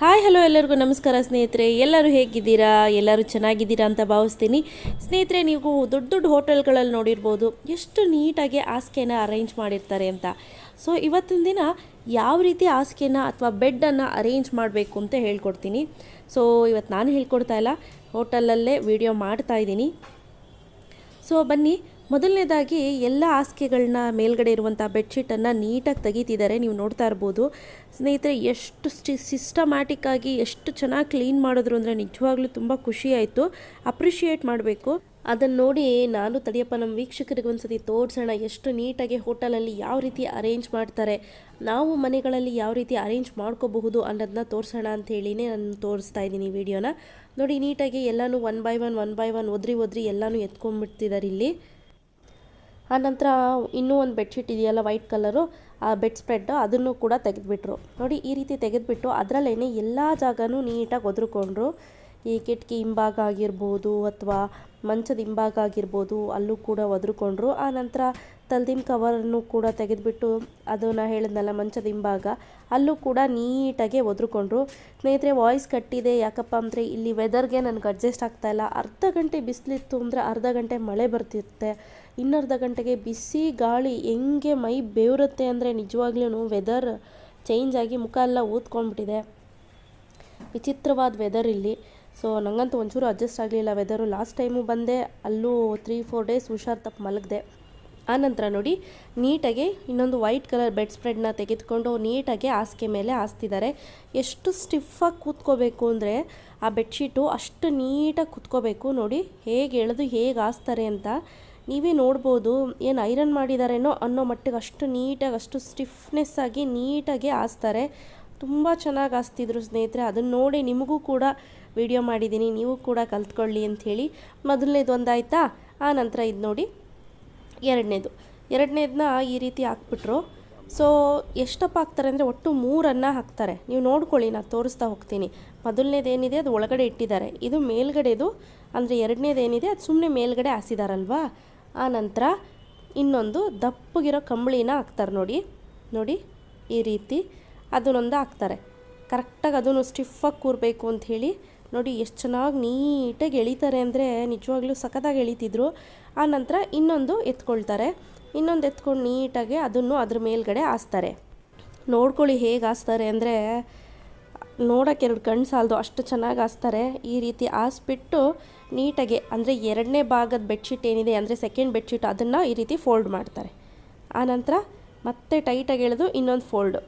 Hi hello ಎಲ್ಲರಿಗೂ ನಮಸ್ಕಾರ ಸ್ನೇಹಿತರೆ. ಎಲ್ಲರೂ ಹೇಗಿದ್ದೀರಾ? ಎಲ್ಲರೂ ಚೆನ್ನಾಗಿದ್ದೀರಾ ಅಂತ ಭಾವಿಸ್ತೀನಿ. ಸ್ನೇಹಿತರೆ, ನೀವು ದೊಡ್ಡ ದೊಡ್ಡ ಹೋಟೆಲ್ಗಳಲ್ಲಿ ನೋಡಿರ್ಬೋದು ಎಷ್ಟು ನೀಟಾಗಿ ಹಾಸಿಗೆನ ಅರೇಂಜ್ ಮಾಡಿರ್ತಾರೆ ಅಂತ. ಸೊ ಇವತ್ತಿನ ದಿನ ಯಾವ ರೀತಿ ಹಾಸಿಗೆನ ಅಥವಾ ಬೆಡ್ಡನ್ನು ಅರೇಂಜ್ ಮಾಡಬೇಕು ಅಂತ ಹೇಳ್ಕೊಡ್ತೀನಿ. ಸೊ ಇವತ್ತು ನಾನು ಹೇಳ್ಕೊಡ್ತಾ ಇಲ್ಲ, ಹೋಟೆಲಲ್ಲೇ ವಿಡಿಯೋ ಮಾಡ್ತಾ ಇದ್ದೀನಿ. ಸೊ ಬನ್ನಿ, ಮೊದಲನೇದಾಗಿ ಎಲ್ಲ ಹಾಸಿಗೆಗಳನ್ನ ಮೇಲ್ಗಡೆ ಇರುವಂಥ ಬೆಡ್ಶೀಟನ್ನು ನೀಟಾಗಿ ತೆಗಿತಿದ್ದಾರೆ. ನೀವು ನೋಡ್ತಾ ಇರ್ಬೋದು ಸ್ನೇಹಿತರೆ, ಎಷ್ಟು ಸಿಸ್ಟಮ್ಯಾಟಿಕ್ಕಾಗಿ ಎಷ್ಟು ಚೆನ್ನಾಗಿ ಕ್ಲೀನ್ ಮಾಡಿದ್ರು ಅಂದರೆ ನಿಜವಾಗ್ಲೂ ತುಂಬ ಖುಷಿ ಆಯಿತು. ಅಪ್ರಿಷಿಯೇಟ್ ಮಾಡಬೇಕು. ಅದನ್ನು ನೋಡಿ ನಾನು ತಡಿಯಪ್ಪ ನಮ್ಮ ವೀಕ್ಷಕರಿಗೆ ಒಂದ್ಸತಿ ತೋರಿಸೋಣ ಎಷ್ಟು ನೀಟಾಗಿ ಹೋಟೆಲಲ್ಲಿ ಯಾವ ರೀತಿ ಅರೇಂಜ್ ಮಾಡ್ತಾರೆ, ನಾವು ಮನೆಗಳಲ್ಲಿ ಯಾವ ರೀತಿ ಅರೇಂಜ್ ಮಾಡ್ಕೋಬಹುದು ಅನ್ನೋದನ್ನ ತೋರಿಸೋಣ ಅಂಥೇಳಿನೇ ನಾನು ತೋರಿಸ್ತಾ ಇದ್ದೀನಿ ವಿಡಿಯೋನ. ನೋಡಿ, ನೀಟಾಗಿ ಎಲ್ಲನೂ ಒನ್ ಬೈ ಒನ್ ಒದ್ರಿ ಎಲ್ಲನೂ ಎತ್ಕೊಂಡ್ಬಿಡ್ತಿದ್ದಾರೆ ಇಲ್ಲಿ. ಆನಂತರ ಇನ್ನೂ ಒಂದು ಬೆಡ್ಶೀಟ್ ಇದೆಯಲ್ಲ ವೈಟ್ ಕಲರು, ಆ ಬೆಡ್ ಸ್ಪ್ರೆಡ್ ಅದನ್ನು ಕೂಡ ತೆಗೆದುಬಿಟ್ರು. ನೋಡಿ, ಈ ರೀತಿ ತೆಗೆದುಬಿಟ್ಟು ಅದರಲ್ಲೇ ಎಲ್ಲ ಜಾಗನೂ ನೀಟಾಗಿ ಒದ್ರುಕೊಂಡ್ರು. ಈ ಕಿಟಕಿ ಹಿಂಭಾಗ ಆಗಿರ್ಬೋದು ಅಥವಾ ಮಂಚದ ಹಿಂಭಾಗ ಆಗಿರ್ಬೋದು, ಅಲ್ಲೂ ಕೂಡ ಒದ್ರುಕೊಂಡ್ರು. ಆನಂತರ ತಲ್ದಿನ ಕವರನ್ನು ಕೂಡ ತೆಗೆದುಬಿಟ್ಟು ಅದನ್ನು ಹೇಳಿದ್ನಲ್ಲ ಮಂಚದ ಹಿಂಭಾಗ, ಅಲ್ಲೂ ಕೂಡ ನೀಟಾಗಿ ಒದ್ರುಕೊಂಡ್ರು. ಸ್ನೇಹಿತರೆ, ವಾಯ್ಸ್ ಕಟ್ಟಿದೆ ಯಾಕಪ್ಪ ಅಂದರೆ ಇಲ್ಲಿ ವೆದರ್ಗೆ ನನಗೆ ಅಡ್ಜಸ್ಟ್ ಆಗ್ತಾಯಿಲ್ಲ. ಅರ್ಧ ಗಂಟೆ ಬಿಸಿಲಿತ್ತು ಅಂದರೆ ಅರ್ಧ ಗಂಟೆ ಮಳೆ ಬರ್ತಿರುತ್ತೆ, ಇನ್ನರ್ಧ ಗಂಟೆಗೆ ಬಿಸಿ ಗಾಳಿ ಹೆಂಗೆ ಮೈ ಬೇವುರುತ್ತೆ ಅಂದರೆ ನಿಜವಾಗ್ಲೂ ವೆದರ್ ಚೇಂಜ್ ಆಗಿ ಮುಖ ಎಲ್ಲ ಊದ್ಕೊಂಡ್ಬಿಟ್ಟಿದೆ. ವಿಚಿತ್ರವಾದ ವೆದರ್ ಇಲ್ಲಿ. ಸೊ ನನಗಂತೂ ಒಂಚೂರು ಅಡ್ಜಸ್ಟ್ ಆಗಲಿಲ್ಲ ವೆದರು. ಲಾಸ್ಟ್ ಟೈಮು ಬಂದೆ, ಅಲ್ಲೂ 3-4 ಡೇಸ್ ಹುಷಾರು ತಪ್ಪು ಮಲಗಿದೆ. ಆನಂತರ ನೋಡಿ, ನೀಟಾಗಿ ಇನ್ನೊಂದು ವೈಟ್ ಕಲರ್ ಬೆಡ್ ಸ್ಪ್ರೆಡ್ನ ತೆಗೆದುಕೊಂಡು ನೀಟಾಗಿ ಹಾಸಿಗೆ ಮೇಲೆ ಹಾಸ್ತಿದ್ದಾರೆ. ಎಷ್ಟು ಸ್ಟಿಫಾಗಿ ಕೂತ್ಕೋಬೇಕು ಅಂದರೆ ಆ ಬೆಡ್ಶೀಟು ಅಷ್ಟು ನೀಟಾಗಿ ಕೂತ್ಕೋಬೇಕು. ನೋಡಿ ಹೇಗೆ ಎಳೆದು ಹೇಗೆ ಹಾಸ್ತಾರೆ ಅಂತ ನೀವೇ ನೋಡ್ಬೋದು. ಏನು ಐರನ್ ಮಾಡಿದಾರೇನೋ ಅನ್ನೋ ಮಟ್ಟಿಗೆ ಅಷ್ಟು ನೀಟಾಗಿ ಅಷ್ಟು ಸ್ಟಿಫ್ನೆಸ್ ಆಗಿ ನೀಟಾಗಿ ಹಾಸ್ತಾರೆ. ತುಂಬ ಚೆನ್ನಾಗಿ ಹಾಸ್ತಿದ್ರು ಸ್ನೇಹಿತರೆ. ಅದನ್ನು ನೋಡಿ ನಿಮಗೂ ಕೂಡ ವಿಡಿಯೋ ಮಾಡಿದ್ದೀನಿ, ನೀವು ಕೂಡ ಕಲ್ತ್ಕೊಳ್ಳಿ ಅಂಥೇಳಿ. ಮೊದಲನೇದು ಒಂದಾಯ್ತಾ. ಆ ನಂತರ ಇದು ನೋಡಿ ಎರಡನೇದನ್ನ ಈ ರೀತಿ ಹಾಕ್ಬಿಟ್ರು. ಸೊ ಎಷ್ಟಪ್ಪ ಹಾಕ್ತಾರೆ ಅಂದರೆ ಒಟ್ಟು 3 ಹಾಕ್ತಾರೆ. ನೀವು ನೋಡ್ಕೊಳ್ಳಿ, ನಾನು ತೋರಿಸ್ತಾ ಹೋಗ್ತೀನಿ. ಮೊದಲನೇದೇನಿದೆ ಅದು ಒಳಗಡೆ ಇಟ್ಟಿದ್ದಾರೆ, ಇದು ಮೇಲ್ಗಡೆದು ಅಂದರೆ ಎರಡನೇದೇನಿದೆ ಅದು ಸುಮ್ಮನೆ ಮೇಲ್ಗಡೆ ಹಾಸಿದಾರಲ್ವಾ. ಆ ನಂತರ ಇನ್ನೊಂದು ದಪ್ಪಗಿರೋ ಕಂಬಳಿನ ಹಾಕ್ತಾರೆ. ನೋಡಿ ಈ ರೀತಿ ಅದನ್ನೊಂದು ಹಾಕ್ತಾರೆ. ಕರೆಕ್ಟಾಗಿ ಅದನ್ನು ಸ್ಟಿಫಾಗಿ ಕೂರಬೇಕು ಅಂಥೇಳಿ ನೋಡಿ ಎಷ್ಟು ಚೆನ್ನಾಗಿ ನೀಟಾಗಿ ಎಳಿತಾರೆ ಅಂದರೆ ನಿಜವಾಗ್ಲೂ ಸಖತ್ತಾಗಿ ಎಳಿತಿದ್ರು. ಆ ನಂತರ ಇನ್ನೊಂದು ಎತ್ಕೊಳ್ತಾರೆ, ಇನ್ನೊಂದು ಎತ್ಕೊಂಡು ನೀಟಾಗಿ ಅದನ್ನು ಅದ್ರ ಮೇಲ್ಗಡೆ ಹಾಸ್ತಾರೆ. ನೋಡ್ಕೊಳ್ಳಿ ಹೇಗೆ ಹಾಸ್ತಾರೆ ಅಂದರೆ ನೋಡೋಕ್ಕೆ 2 ಕಣ್ಣು ಸಾಲದು ಅಷ್ಟು ಚೆನ್ನಾಗಿ ಹಾಸ್ತಾರೆ. ಈ ರೀತಿ ಹಾಸ್ಬಿಟ್ಟು ನೀಟಾಗಿ ಅಂದರೆ ಎರಡನೇ ಭಾಗದ ಬೆಡ್ಶೀಟ್ ಏನಿದೆ ಅಂದರೆ ಸೆಕೆಂಡ್ ಬೆಡ್ಶೀಟ್ ಅದನ್ನು ಈ ರೀತಿ ಫೋಲ್ಡ್ ಮಾಡ್ತಾರೆ. ಆನಂತರ ಮತ್ತೆ ಟೈಟಾಗಿ ಎಳೆದು ಇನ್ನೊಂದು ಫೋಲ್ಡು,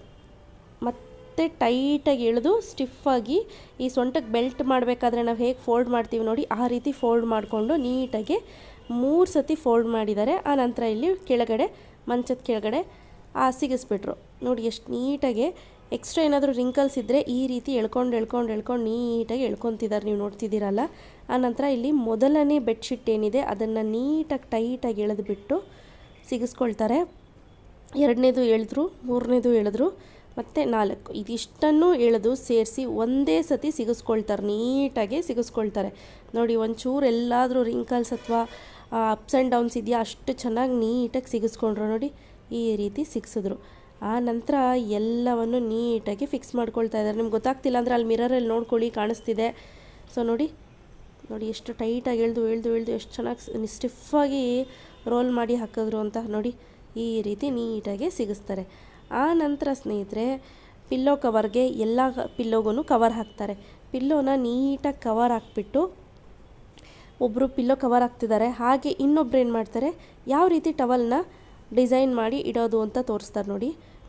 ಮತ್ತೆ ಟೈಟಾಗಿ ಎಳೆದು ಸ್ಟಿಫಾಗಿ ಈ ಸೊಂಟಕ್ಕೆ ಬೆಲ್ಟ್ ಮಾಡಬೇಕಾದ್ರೆ ನಾವು ಹೇಗೆ ಫೋಲ್ಡ್ ಮಾಡ್ತೀವಿ ನೋಡಿ ಆ ರೀತಿ ಫೋಲ್ಡ್ ಮಾಡಿಕೊಂಡು ನೀಟಾಗಿ 3 ಸತಿ ಫೋಲ್ಡ್ ಮಾಡಿದ್ದಾರೆ. ಆನಂತರ ಇಲ್ಲಿ ಕೆಳಗಡೆ ಮಂಚದ ಕೆಳಗಡೆ ಸಿಗಿಸ್ಬಿಟ್ರು. ನೋಡಿ ಎಷ್ಟು ನೀಟಾಗಿ. ಎಕ್ಸ್ಟ್ರಾ ಏನಾದರೂ ರಿಂಕಲ್ಸ್ ಇದ್ದರೆ ಈ ರೀತಿ ಎಳ್ಕೊಂಡು ನೀಟಾಗಿ ಎಳ್ಕೊತಿದ್ದಾರೆ, ನೀವು ನೋಡ್ತಿದ್ದೀರಲ್ಲ. ಆನಂತರ ಇಲ್ಲಿ ಮೊದಲನೇ ಬೆಡ್ಶೀಟ್ ಏನಿದೆ ಅದನ್ನು ನೀಟಾಗಿ ಟೈಟಾಗಿ ಎಳೆದುಬಿಟ್ಟು ಸಿಗಿಸ್ಕೊಳ್ತಾರೆ. ಎರಡನೇದು ಎಳೆದ್ರು, ಮೂರನೇದು ಎಳೆದ್ರು, ಮತ್ತು 4 ಇದಿಷ್ಟನ್ನು ಎಳೆದು ಸೇರಿಸಿ ಒಂದೇ ಸತಿ ಸಿಗಿಸ್ಕೊಳ್ತಾರೆ, ನೀಟಾಗಿ ಸಿಗಿಸ್ಕೊಳ್ತಾರೆ. ನೋಡಿ, ಒಂಚೂರು ಎಲ್ಲಾದರೂ ರಿಂಕಲ್ಸ್ ಅಥವಾ ಅಪ್ಸ್ ಆ್ಯಂಡ್ ಡೌನ್ಸ್ ಇದೆಯಾ ಅಷ್ಟು ಚೆನ್ನಾಗಿ ನೀಟಾಗಿ ಸಿಗಿಸ್ಕೊಂಡ್ರು. ನೋಡಿ ಈ ರೀತಿ ಸಿಗಿಸಿದ್ರು. ಆ ನಂತರ ಎಲ್ಲವನ್ನು ನೀಟಾಗಿ ಫಿಕ್ಸ್ ಮಾಡ್ಕೊಳ್ತಾ ಇದ್ದಾರೆ. ನಿಮ್ಗೆ ಗೊತ್ತಾಗ್ತಿಲ್ಲ ಅಂದರೆ ಅಲ್ಲಿ ಮಿರರಲ್ಲಿ ನೋಡ್ಕೊಳ್ಳಿ, ಕಾಣಿಸ್ತಿದೆ. ಸೊ ನೋಡಿ ಎಷ್ಟು ಟೈಟಾಗಿ ಎಳೆದು ಎಷ್ಟು ಚೆನ್ನಾಗಿ ಸ್ಟಿಫಾಗಿ ರೋಲ್ ಮಾಡಿ ಹಾಕಿದ್ರು ಅಂತ. ನೋಡಿ ಈ ರೀತಿ ನೀಟಾಗಿ ಸಿಗಿಸ್ತಾರೆ. ಆ ನಂತರ ಸ್ನೇಹಿತರೆ, ಪಿಲ್ಲೋ ಕವರ್ಗೆ ಎಲ್ಲ ಪಿಲ್ಲೋಗೂ ಕವರ್ ಹಾಕ್ತಾರೆ. ಪಿಲ್ಲೋನ ನೀಟಾಗಿ ಕವರ್ ಹಾಕ್ಬಿಟ್ಟು ಒಬ್ಬರು ಪಿಲ್ಲೋ ಕವರ್ ಹಾಕ್ತಿದ್ದಾರೆ, ಹಾಗೆ ಇನ್ನೊಬ್ರು ಏನು ಮಾಡ್ತಾರೆ ಯಾವ ರೀತಿ ಟವಲ್ನ ಡಿಸೈನ್ ಮಾಡಿ ಇಡೋದು ಅಂತ ತೋರಿಸ್ತಾರೆ.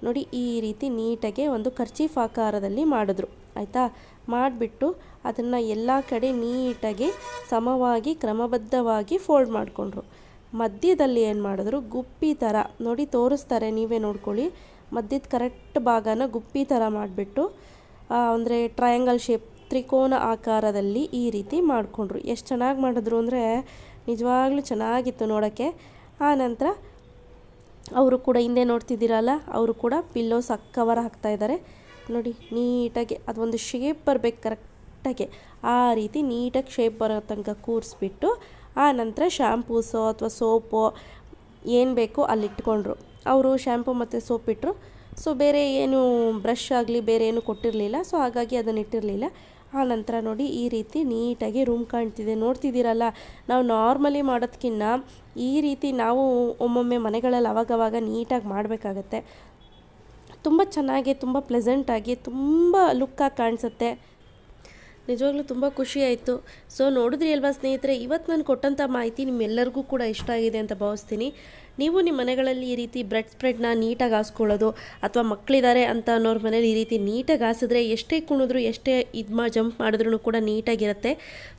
ನೋಡಿ ಈ ರೀತಿ ನೀಟಾಗಿ ಒಂದು ಕರ್ಚೀಫ್ ಆಕಾರದಲ್ಲಿ ಮಾಡಿದ್ರು. ಆಯಿತಾ, ಮಾಡಿಬಿಟ್ಟು ಅದನ್ನು ಎಲ್ಲ ಕಡೆ ನೀಟಾಗಿ ಸಮವಾಗಿ ಕ್ರಮಬದ್ಧವಾಗಿ ಫೋಲ್ಡ್ ಮಾಡಿಕೊಂಡ್ರು. ಮಧ್ಯದಲ್ಲಿ ಏನು ಮಾಡಿದ್ರು, ಗುಪ್ಪಿ ಥರ ನೋಡಿ ತೋರಿಸ್ತಾರೆ, ನೀವೇ ನೋಡ್ಕೊಳ್ಳಿ. ಮಧ್ಯದ ಕರೆಕ್ಟ್ ಭಾಗನ ಗುಪ್ಪಿ ಥರ ಮಾಡಿಬಿಟ್ಟು ಅಂದರೆ ಟ್ರಯಾಂಗಲ್ ಶೇಪ್ ತ್ರಿಕೋನ ಆಕಾರದಲ್ಲಿ ಈ ರೀತಿ ಮಾಡಿಕೊಂಡ್ರು. ಎಷ್ಟು ಚೆನ್ನಾಗಿ ಮಾಡಿದ್ರು ಅಂದರೆ ನಿಜವಾಗ್ಲೂ ಚೆನ್ನಾಗಿತ್ತು ನೋಡೋಕ್ಕೆ. ಆ ನಂತರ ಅವರು ಕೂಡ ಹಿಂದೆ ನೋಡ್ತಿದ್ದೀರಲ್ಲ, ಅವರು ಕೂಡ ಪಿಲ್ಲೋಸ್ ಕವರ್ ಹಾಕ್ತಾಯಿದ್ದಾರೆ. ನೋಡಿ ನೀಟಾಗಿ ಅದೊಂದು ಶೇಪ್ ಬರಬೇಕು ಕರೆಕ್ಟಾಗಿ, ಆ ರೀತಿ ನೀಟಾಗಿ ಶೇಪ್ ಬರೋ ತನಕ ಕೂರಿಸ್ಬಿಟ್ಟು ಆ ನಂತರ ಶ್ಯಾಂಪೂಸೋ ಅಥವಾ ಸೋಪೋ ಏನು ಬೇಕೋ ಅಲ್ಲಿ ಇಟ್ಕೊಂಡ್ರು. ಅವರು ಶ್ಯಾಂಪು ಮತ್ತು ಸೋಪ್ ಇಟ್ಟರು. ಸೊ ಬೇರೆ ಏನು ಬ್ರಷ್ ಆಗಲಿ ಬೇರೆ ಏನು ಕೊಟ್ಟಿರಲಿಲ್ಲ, ಸೊ ಹಾಗಾಗಿ ಅದನ್ನು ಇಟ್ಟಿರಲಿಲ್ಲ. ಆ ನಂತರ ನೋಡಿ ಈ ರೀತಿ ನೀಟಾಗಿ ರೂಮ್ ಕಾಣ್ತಿದೆ. ನೋಡ್ತಿದ್ದೀರಲ್ಲ, ನಾವು ನಾರ್ಮಲಿ ಮಾಡೋದಕ್ಕಿಂತ ಈ ರೀತಿ ನಾವು ಒಮ್ಮೊಮ್ಮೆ ಮನೆಗಳಲ್ಲಿ ಅವಾಗವಾಗ ನೀಟಾಗಿ ಮಾಡಬೇಕಾಗತ್ತೆ. ತುಂಬ ಚೆನ್ನಾಗಿ, ತುಂಬ ಪ್ಲೆಸೆಂಟಾಗಿ, ತುಂಬ ಲುಕ್ಕಾಗಿ ಕಾಣಿಸುತ್ತೆ. ನಿಜವಾಗ್ಲೂ ತುಂಬ ಖುಷಿ ಆಯಿತು. ಸೊ ನೋಡಿದ್ರಿ ಅಲ್ವಾ ಸ್ನೇಹಿತರೆ, ಇವತ್ತು ನಾನು ಕೊಟ್ಟಂಥ ಮಾಹಿತಿ ನಿಮ್ಮೆಲ್ಲರಿಗೂ ಕೂಡ ಇಷ್ಟ ಆಗಿದೆ ಅಂತ ಭಾವಿಸ್ತೀನಿ. ನೀವು ನಿಮ್ಮ ಮನೆಗಳಲ್ಲಿ ಈ ರೀತಿ ಬ್ರೆಡ್ ಸ್ಪ್ರೆಡ್ನ ನೀಟಾಗಿ ಹಾಸ್ಕೊಳ್ಳೋದು, ಅಥವಾ ಮಕ್ಕಳಿದ್ದಾರೆ ಅಂತ ಅನ್ನೋರ ಮನೇಲಿ ಈ ರೀತಿ ನೀಟಾಗಿ ಹಾಸಿದ್ರೆ ಎಷ್ಟೇ ಕುಣಿದ್ರು ಎಷ್ಟೇ ಜಂಪ್ ಮಾಡಿದ್ರೂ ಕೂಡ ನೀಟಾಗಿರುತ್ತೆ.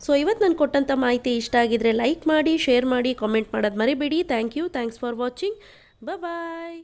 ಸೊ ಇವತ್ತು ನಾನು ಕೊಟ್ಟಂಥ ಮಾಹಿತಿ ಇಷ್ಟ ಆಗಿದ್ರೆ ಲೈಕ್ ಮಾಡಿ, ಶೇರ್ ಮಾಡಿ, ಕಾಮೆಂಟ್ ಮಾಡೋದು ಮರಿಬೇಡಿ. Thanks for watching. ಬಾಯ್.